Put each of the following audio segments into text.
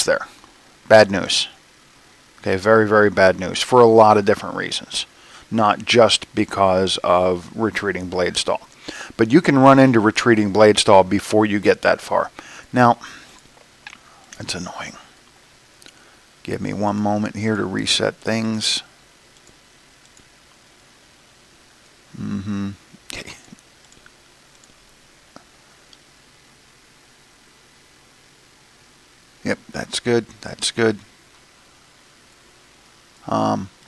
loss there. Bad news. Okay, very, very bad news for a lot of different reasons. Not just because of retreating blade stall. But you can run into retreating blade stall before you get that far. Now, it's annoying. Give me one moment here to reset things. Okay. Yep, that's good. That's good.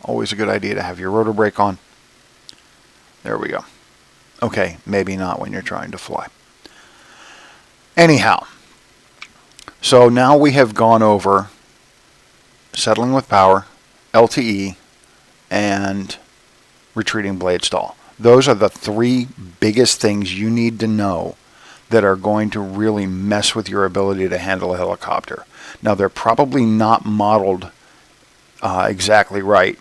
Always a good idea to have your rotor brake on. There we go. Okay, maybe not when you're trying to fly. Anyhow, so now we have gone over settling with power, LTE, and retreating blade stall. Those are the three biggest things you need to know that are going to really mess with your ability to handle a helicopter. Now, they're probably not modeled exactly right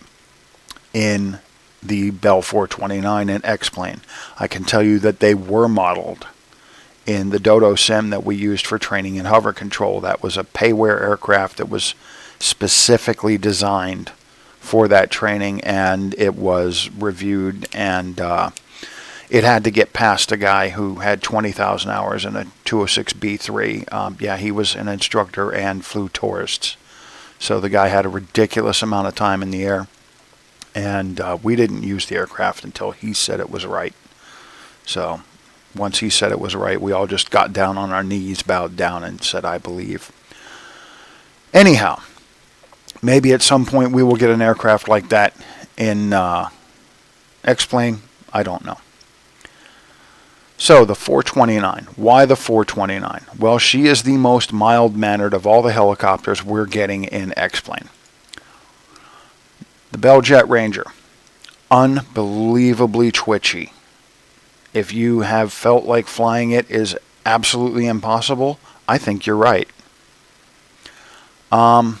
in the Bell 429 and X-Plane. I can tell you that they were modeled in the Dodo Sim that we used for training and hover control. That was a payware aircraft that was specifically designed for that training, and it was reviewed, and it had to get past a guy who had 20,000 hours in a 206B3. Yeah, he was an instructor and flew tourists. So the guy had a ridiculous amount of time in the air, and we didn't use the aircraft until he said it was right. So once he said it was right, we all just got down on our knees, bowed down, and said, I believe. Anyhow, maybe at some point we will get an aircraft like that in X-Plane. I don't know. So the 429. Why the 429? Well, she is the most mild-mannered of all the helicopters we're getting in X-Plane. The Bell Jet Ranger. Unbelievably twitchy. If you have felt like flying it is absolutely impossible, I think you're right. The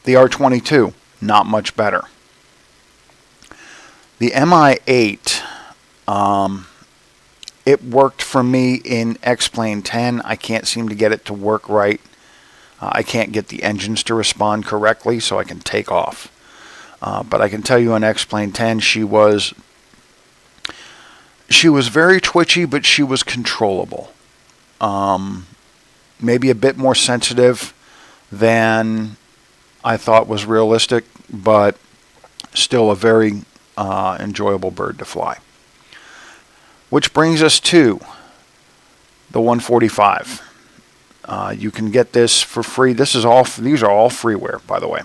R-22, not much better. The Mi-8, it worked for me in X-Plane 10. I can't seem to get it to work right. I can't get the engines to respond correctly, so I can take off. But I can tell you in X-Plane 10, she was very twitchy, but she was controllable. Maybe a bit more sensitive than I thought was realistic, but still a very enjoyable bird to fly. Which brings us to the 145. You can get this for free. These are all freeware, by the way.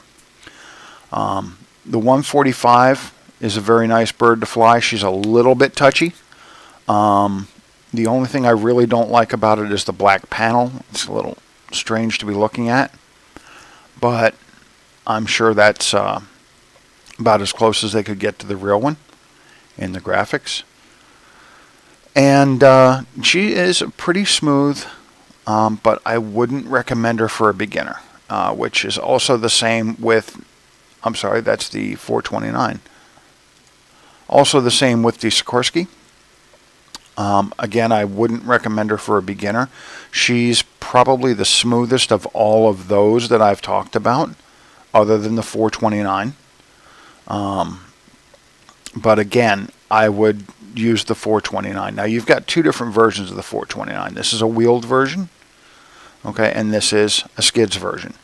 The 145 is a very nice bird to fly. She's a little bit touchy. The only thing I really don't like about it is the black panel. It's a little strange to be looking at, but I'm sure that's about as close as they could get to the real one in the graphics. And she is pretty smooth, but I wouldn't recommend her for a beginner, which is also the same with, I'm sorry, that's the 429. Also the same with the Sikorsky. Again, I wouldn't recommend her for a beginner. She's probably the smoothest of all of those that I've talked about, other than the 429. But again, I would use the 429. Now, you've got two different versions of the 429. This is a wheeled version, okay, and this is a skids version.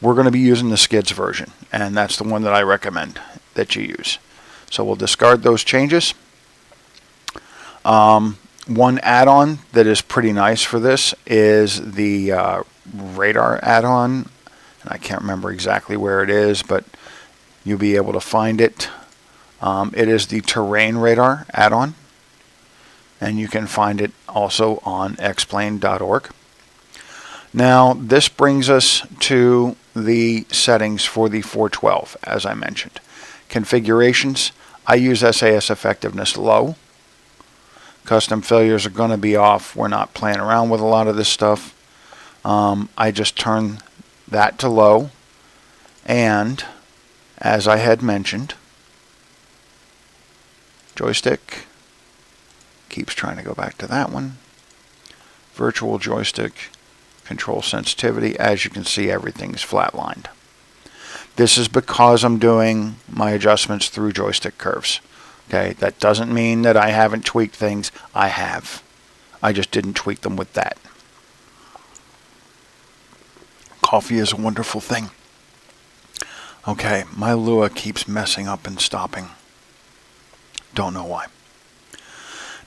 We're going to be using the skids version, and that's the one that I recommend that you use. So we'll discard those changes. One add-on that is pretty nice for this is the radar add-on, and I can't remember exactly where it is, but you'll be able to find it. It is the terrain radar add-on, and you can find it also on xplane.org. Now, this brings us to the settings for the 412, as I mentioned. Configurations, I use SAS effectiveness low. Custom failures are going to be off. We're not playing around with a lot of this stuff. I just turn that to low, and as I had mentioned, joystick keeps trying to go back to that one. Virtual joystick, Control sensitivity. As you can see, everything's flatlined. This is because I'm doing my adjustments through joystick curves. Okay, that doesn't mean that I haven't tweaked things. I have. I just didn't tweak them with that. Coffee is a wonderful thing. Okay, my Lua keeps messing up and stopping. Don't know why.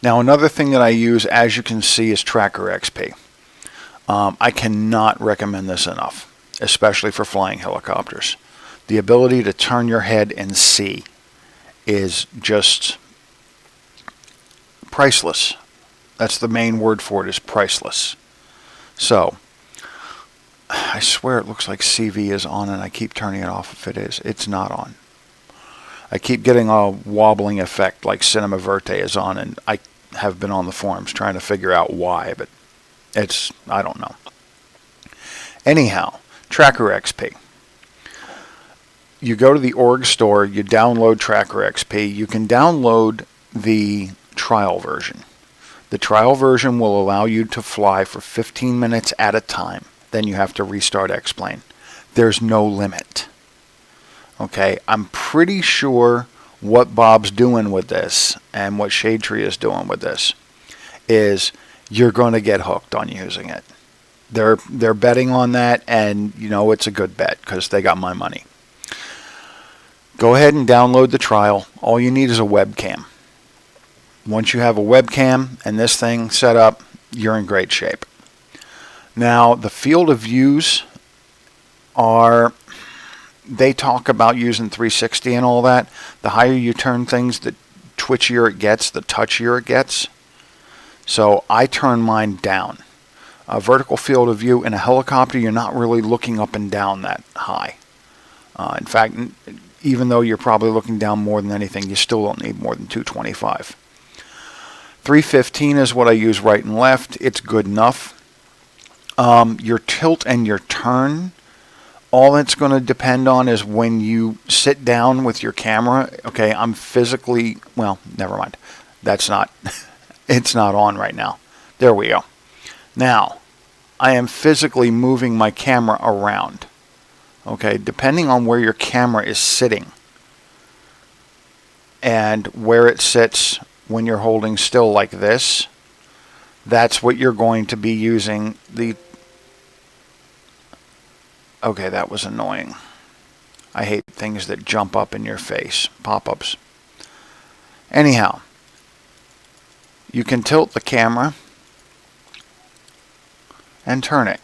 Now another thing that I use, as you can see, is Tracker XP. I cannot recommend this enough, especially for flying helicopters. The ability to turn your head and see is just priceless. That's the main word for it, is priceless. So, I swear it looks like CV is on and I keep turning it off if it is. It's not on. I keep getting a wobbling effect like Cinema Verte is on, and I have been on the forums trying to figure out why, but I don't know. Anyhow, Tracker XP. You go to the org store, you download Tracker XP. You can download the trial version. The trial version will allow you to fly for 15 minutes at a time. Then you have to restart X-Plane. There's no limit. Okay, I'm pretty sure what Bob's doing with this and what Shade Tree is doing with this is you're going to get hooked on using it. They're betting on that, and you know it's a good bet because they got my money. Go ahead and download the trial. All you need is a webcam. Once you have a webcam and this thing set up, you're in great shape. Now, the field of views they talk about using 360 and all that. The higher you turn things, the twitchier it gets, the touchier it gets. So I turn mine down. A vertical field of view in a helicopter, you're not really looking up and down that high. In fact, even though you're probably looking down more than anything, you still don't need more than 225. 315 is what I use right and left. It's good enough. Your tilt and your turn, all it's going to depend on is when you sit down with your camera. Okay, I'm physically, well, never mind. That's not, it's not on right now. There we go. Now, I am physically moving my camera around. Okay, depending on where your camera is sitting and where it sits when you're holding still like this, that's what you're going to be using the... Okay, that was annoying. I hate things that jump up in your face, pop-ups. Anyhow, you can tilt the camera and turn it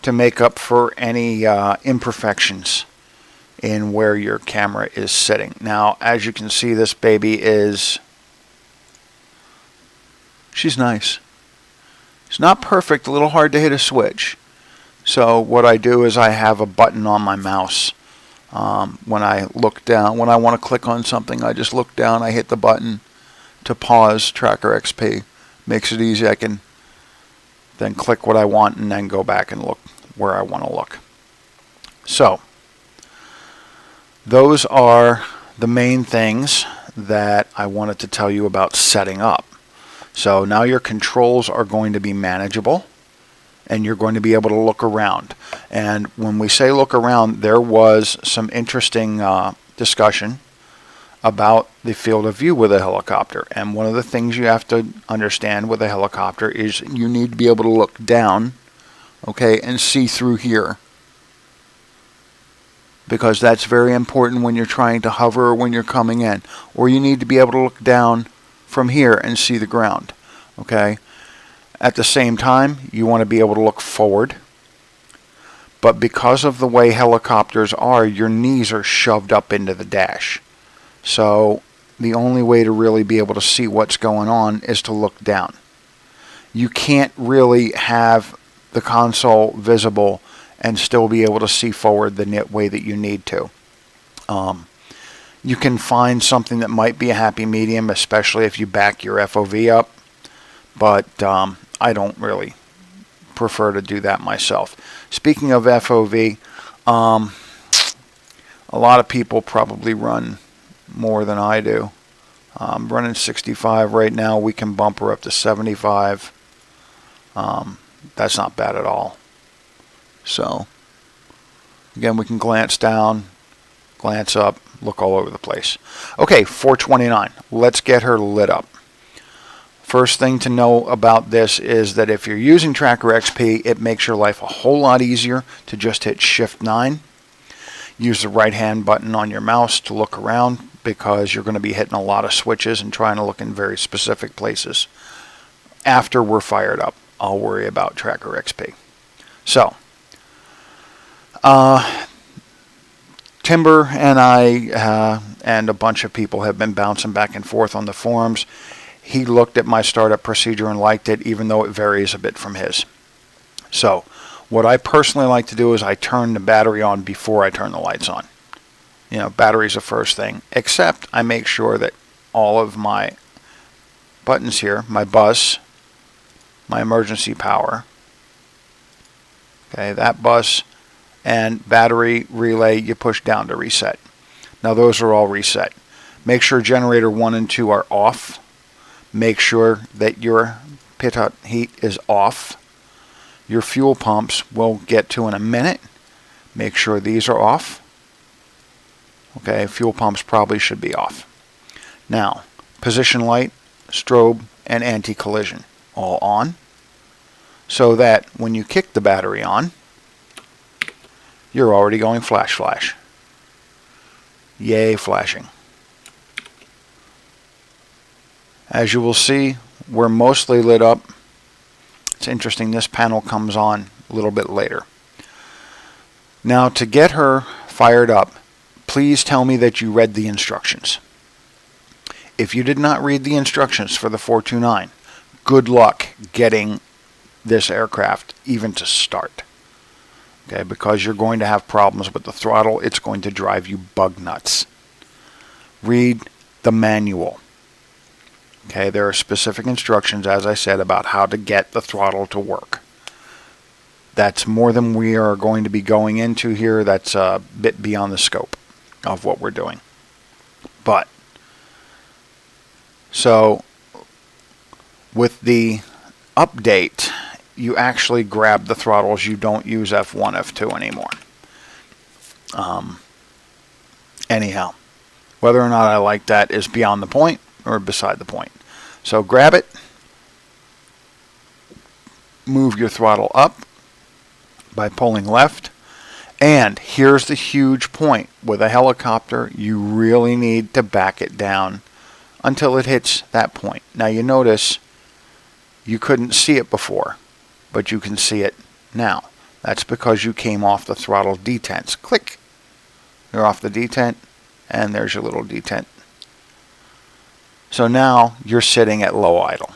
to make up for any imperfections in where your camera is sitting. Now, as you can see, this baby is... She's nice. It's not perfect, a little hard to hit a switch. So what I do is I have a button on my mouse. When I look down, when I want to click on something, I just look down, I hit the button to pause Tracker XP. Makes it easy. I can then click what I want and then go back and look where I want to look. So, those are the main things that I wanted to tell you about setting up. So now your controls are going to be manageable and you're going to be able to look around. And when we say look around, there was some interesting discussion about the field of view with a helicopter. And one of the things you have to understand with a helicopter is you need to be able to look down, okay, and see through here. Because that's very important when you're trying to hover or when you're coming in. Or you need to be able to look down from here and see the ground, okay? At the same time, you want to be able to look forward. But because of the way helicopters are, your knees are shoved up into the dash. So the only way to really be able to see what's going on is to look down. You can't really have the console visible and still be able to see forward the way that you need to. You can find something that might be a happy medium, especially if you back your FOV up, but I don't really prefer to do that myself. Speaking of FOV, a lot of people probably run more than I do. I'm running 65 right now. We can bump her up to 75. that's not bad at all. So again, we can glance down, glance up, look all over the place. Okay, 429. Let's get her lit up. First thing to know about this is that if you're using Tracker XP, it makes your life a whole lot easier to just hit Shift 9. Use the right hand button on your mouse to look around, because you're going to be hitting a lot of switches and trying to look in very specific places. After we're fired up, I'll worry about Tracker XP. So, Timber and I and a bunch of people have been bouncing back and forth on the forums. He looked at my startup procedure and liked it, even though it varies a bit from his. So, what I personally like to do is I turn the battery on before I turn the lights on. You know, battery's the first thing, except I make sure that all of my buttons here, my bus, my emergency power, okay, that bus, and battery relay, you push down to reset. Now those are all reset. Make sure generator 1 and 2 are off. Make sure that your pitot heat is off. Your fuel pumps we'll get to in a minute. Make sure these are off. Okay, fuel pumps probably should be off. Now, position light, strobe, and anti-collision all on, so that when you kick the battery on, you're already going flash flash. Yay, flashing. As you will see, we're mostly lit up. It's interesting, this panel comes on a little bit later. Now, to get her fired up, please tell me that you read the instructions. If you did not read the instructions for the 429, good luck getting this aircraft even to start. Okay, because you're going to have problems with the throttle. It's going to drive you bug nuts. Read the manual. Okay, there are specific instructions, as I said, about how to get the throttle to work. That's more than we are going to be going into here. That's a bit beyond the scope of what we're doing. But, so, with the update, you actually grab the throttles. You don't use F1, F2 anymore. Anyhow, whether or not I like that is beyond the point, or beside the point. So grab it, move your throttle up by pulling left, and here's the huge point. With a helicopter, you really need to back it down until it hits that point. Now you notice you couldn't see it before, but you can see it now. That's because you came off the throttle detents. Click. You're off the detent, and there's your little detent. So now you're sitting at low idle.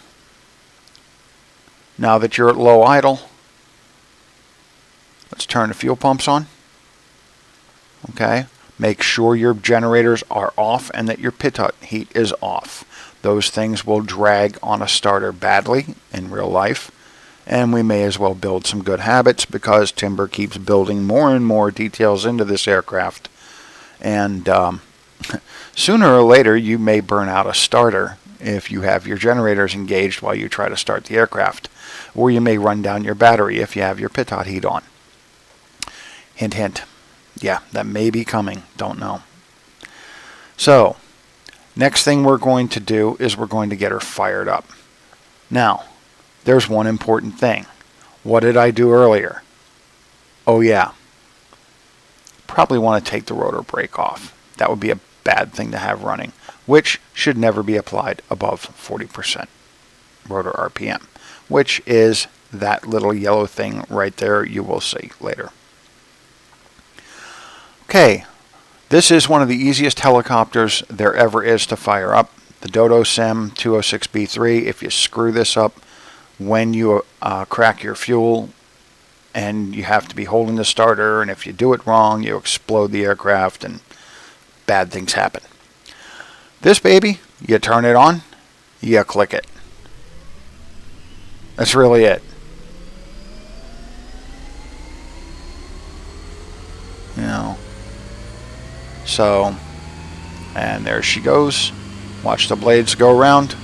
Now that you're at low idle, let's turn the fuel pumps on. Okay, make sure your generators are off and that your pitot heat is off. Those things will drag on a starter badly in real life, and we may as well build some good habits, because Timber keeps building more and more details into this aircraft, and sooner or later you may burn out a starter if you have your generators engaged while you try to start the aircraft, or you may run down your battery if you have your pitot heat on. Hint, hint. Yeah, that may be coming. Don't know. So, next thing we're going to do is we're going to get her fired up. Now, there's one important thing. What did I do earlier? Oh yeah. Probably want to take the rotor brake off. That would be a bad thing to have running, which should never be applied above 40% rotor RPM, which is that little yellow thing right there you will see later. Okay, this is one of the easiest helicopters there ever is to fire up. The Dodo Sim 206B3. If you screw this up when you crack your fuel, and you have to be holding the starter, and if you do it wrong, you explode the aircraft and bad things happen. This baby, you turn it on, you click it. That's really it. You know. So, and there she goes. Watch the blades go around.